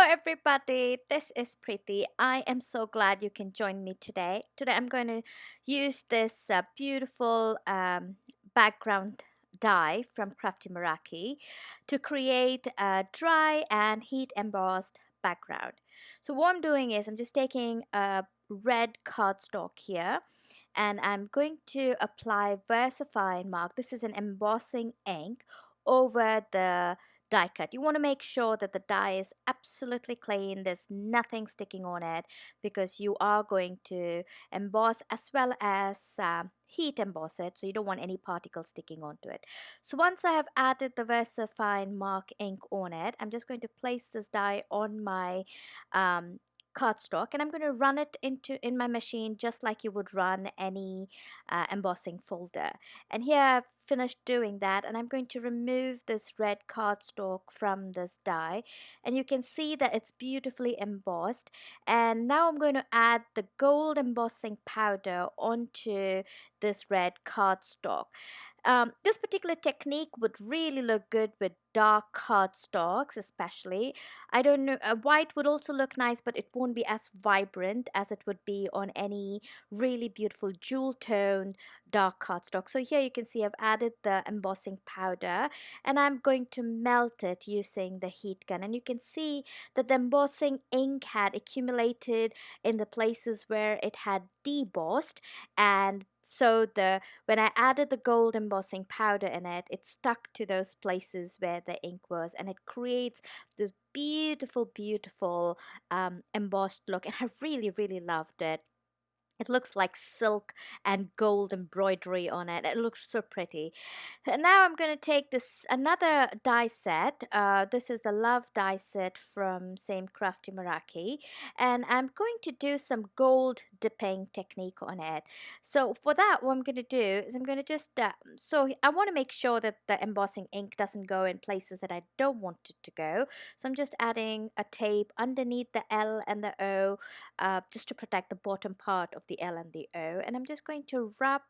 everybody, this is Preeti. I am so glad you can join me today. Today I'm going to use this beautiful background dye from Crafty Meraki to create a dry and heat embossed background. So what I'm doing is I'm just taking a red cardstock here and I'm going to apply VersaFine Mark. This is an embossing ink over the die cut. You want to make sure that the die is absolutely clean, there's nothing sticking on it, because you are going to emboss as well as heat emboss it, so you don't want any particles sticking onto it. So once I have added the VersaFine Mark ink on it, I'm just going to place this die on my um, cardstock, and I'm going to run it in my machine just like you would run any embossing folder. And here I've finished doing that, and I'm going to remove this red cardstock from this die, and you can see that it's beautifully embossed. And now I'm going to add the gold embossing powder onto this red cardstock. This particular technique would really look good with dark cardstocks, especially. I don't know, white would also look nice, but it won't be as vibrant as it would be on any really beautiful jewel toned dark cardstock. So here you can see I've added the embossing powder, and I'm going to melt it using the heat gun. And you can see that the embossing ink had accumulated in the places where it had debossed, and so the when I added the gold embossing powder in it, it stuck to those places where the ink was, and it creates this beautiful embossed look. And I really loved it. It looks like silk and gold embroidery on it. It looks so pretty. And now I'm going to take this another die set. This is the Love die set from same Crafty Meraki, and I'm going to do some gold dipping technique on it. So for that, what I'm going to do is I'm going to just so I want to make sure that the embossing ink doesn't go in places that I don't want it to go. So I'm just adding a tape underneath the L and the O, just to protect the bottom part of the L and the O. And I'm just going to rub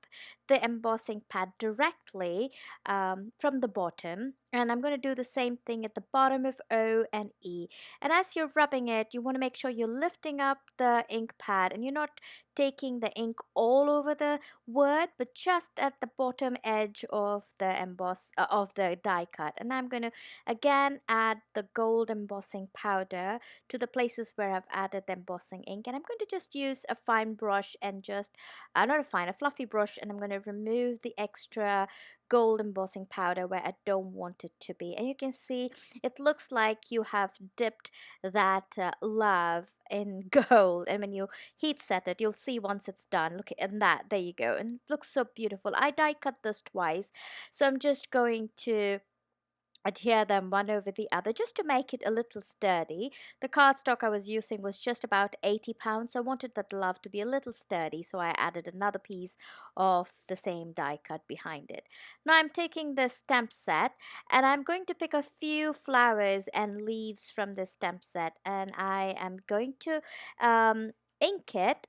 the embossing pad directly from the bottom, and I'm going to do the same thing at the bottom of O and E. And as you're rubbing it, you want to make sure you're lifting up the ink pad and you're not taking the ink all over the word, but just at the bottom edge of the of the die cut. And I'm going to again add the gold embossing powder to the places where I've added the embossing ink, and I'm going to just use a fine brush and just not a fine, a fluffy brush, and I'm going to remove the extra gold embossing powder where I don't want it to be. And you can see it looks like you have dipped that love in gold, and when you heat set it, you'll see once it's done, look at that, there you go, and it looks so beautiful. I die cut this twice, so I'm just going to adhere them one over the other just to make it a little sturdy. The cardstock I was using was just about 80 pounds, so I wanted that love to be a little sturdy, so I added another piece of the same die cut behind it. Now I'm taking this stamp set, and I'm going to pick a few flowers and leaves from this stamp set, and I am going to ink it.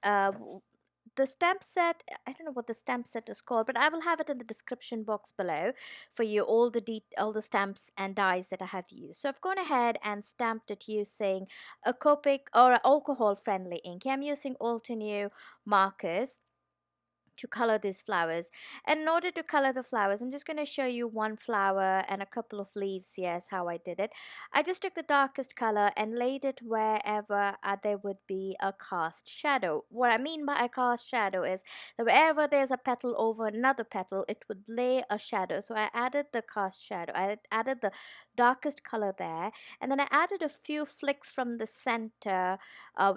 The stamp set, I don't know what the stamp set is called, but I will have it in the description box below for you, all the stamps and dies that I have used. So I've gone ahead and stamped it using a Copic or alcohol friendly ink. I'm using Altenew markers to color these flowers. And in order to color the flowers, I'm just going to show you one flower and a couple of leaves. Yes, how I did it. I just took the darkest color and laid it wherever there would be a cast shadow. What I mean by a cast shadow is that wherever there's a petal over another petal, it would lay a shadow. So I added the cast shadow. I added the darkest color there, and then I added a few flicks from the center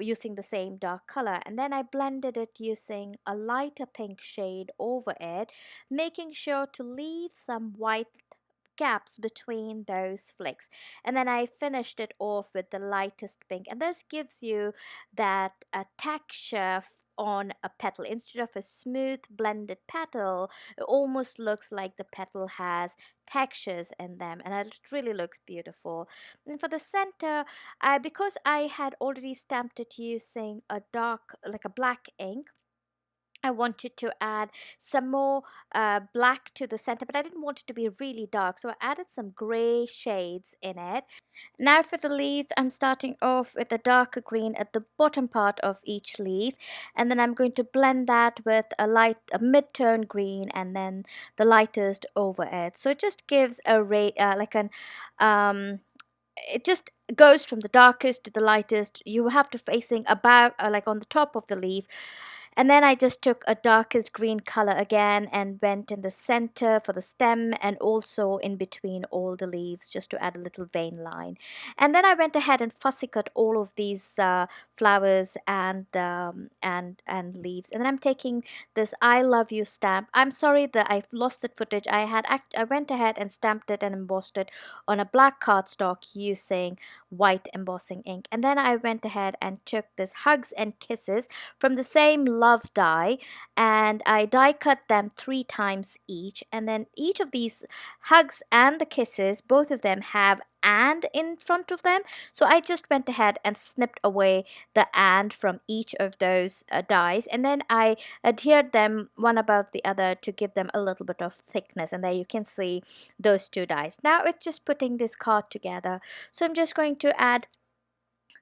using the same dark color, and then I blended it using a lighter pink shade over it, making sure to leave some white gaps between those flicks. And then I finished it off with the lightest pink, and this gives you that texture on a petal. Instead of a smooth blended petal, it almost looks like the petal has textures in them, and it really looks beautiful. And for the center, because I had already stamped it using a dark, like a black ink, I wanted to add some more black to the center, but I didn't want it to be really dark, so I added some gray shades in it. Now for the leaf, I'm starting off with a darker green at the bottom part of each leaf, and then I'm going to blend that with a mid-tone green, and then the lightest over it. So it just gives a it just goes from the darkest to the lightest. You have to facing above, like on the top of the leaf, and then I just took a darkest green color again and went in the center for the stem and also in between all the leaves just to add a little vein line. And then I went ahead and fussy cut all of these flowers and leaves. And then I'm taking this I love you stamp. I'm sorry that I've lost that footage. I went ahead and stamped it and embossed it on a black cardstock using white embossing ink. And then I went ahead and took this hugs and kisses from the same love die, and I die cut them 3 times each, and then each of these hugs and the kisses, both of them have and in front of them, so I just went ahead and snipped away the and from each of those dies, and then I adhered them one above the other to give them a little bit of thickness, and there you can see those 2 dies. Now it's just putting this card together, so I'm just going to add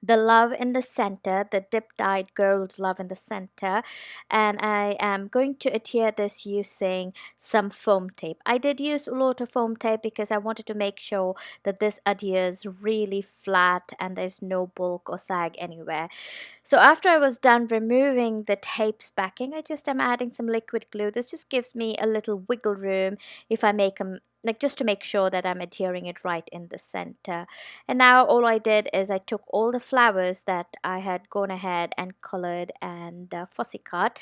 the love in the center, the dip dyed gold love in the center, and I am going to adhere this using some foam tape. I did use a lot of foam tape because I wanted to make sure that this adheres really flat and there's no bulk or sag anywhere. So after I was done removing the tape's backing, I just am adding some liquid glue. This just gives me a little wiggle room if I make them, like, just to make sure that I'm adhering it right in the center. And now all I did is I took all the flowers that I had gone ahead and colored and fussy cut.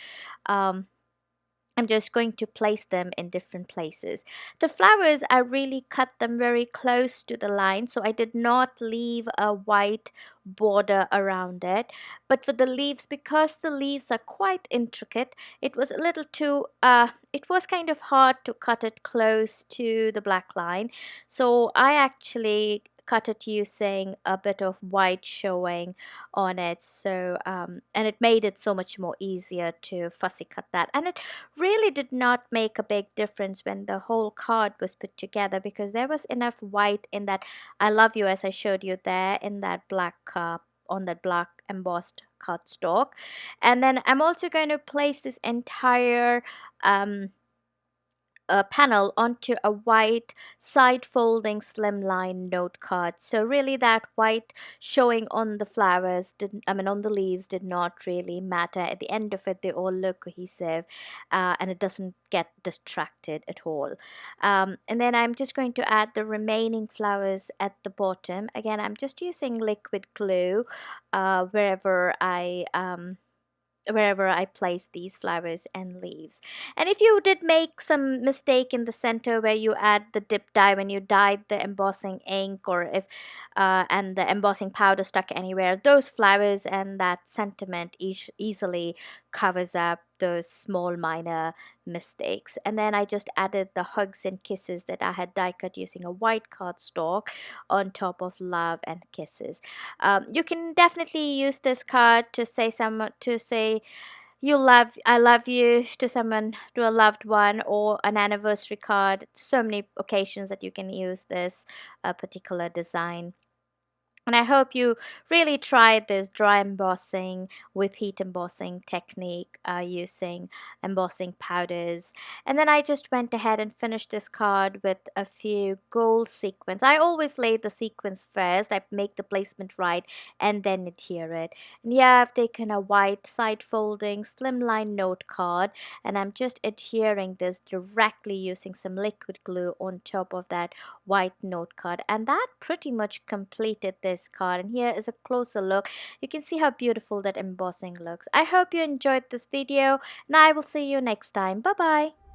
I'm just going to place them in different places. The flowers, I really cut them very close to the line, so I did not leave a white border around it. But for the leaves, because the leaves are quite intricate, it was a little too, it was kind of hard to cut it close to the black line. So I actually cut it using a bit of white showing on it, so and it made it so much more easier to fussy cut that, and it really did not make a big difference when the whole card was put together because there was enough white in that I love you, as I showed you there, in that black cup on that black embossed cardstock. And then I'm also going to place this entire a panel onto a white side folding slimline note card. So really that white showing on the flowers didn't, I mean on the leaves, did not really matter. At the end of it they all look cohesive, and it doesn't get distracted at all. And then I'm just going to add the remaining flowers at the bottom. Again, I'm just using liquid glue wherever I place these flowers and leaves. And if you did make some mistake in the center where you add the dip dye when you dyed the embossing ink, or if and the embossing powder stuck anywhere, those flowers and that sentiment easily covers up those small minor mistakes. And then I just added the hugs and kisses that I had die cut using a white cardstock on top of love and kisses. You can definitely use this card to say I love you to someone, to a loved one, or an anniversary card. So many occasions that you can use this particular design. And I hope you really try this dry embossing with heat embossing technique using embossing powders. And then I just went ahead and finished this card with a few gold sequins. I always lay the sequins first. I make the placement right and then adhere it. And yeah, I've taken a white side folding slimline note card, and I'm just adhering this directly using some liquid glue on top of that white note card, and that pretty much completed this card. And here is a closer look. You can see how beautiful that embossing looks. I hope you enjoyed this video, and I will see you next time. Bye bye.